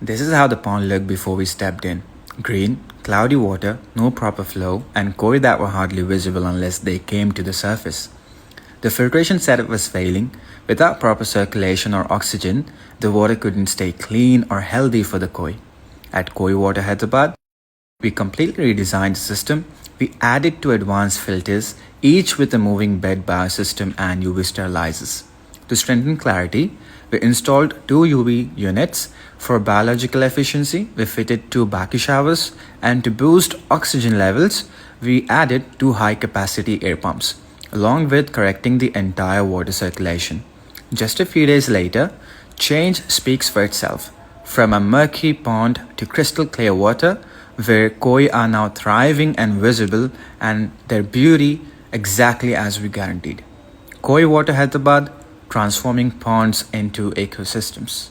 This is how the pond looked before we stepped in. Green, cloudy water, no proper flow, and koi that were hardly visible unless they came to the surface. The filtration setup was failing. Without proper circulation or oxygen, the water couldn't stay clean or healthy for the koi. At Koi Water Hyderabad, we completely redesigned the system. We added two advanced filters, each with a moving bed biosystem and UV sterilizers. To strengthen clarity, we installed two UV units. For biological efficiency, we fitted two Baki showers, and to boost oxygen levels, we added two high capacity air pumps, along with correcting the entire water circulation. Just a few days later, change speaks for itself. From a murky pond to crystal clear water, where koi are now thriving and visible, and their beauty exactly as we guaranteed. Koi Water Hyderabad, transforming ponds into ecosystems.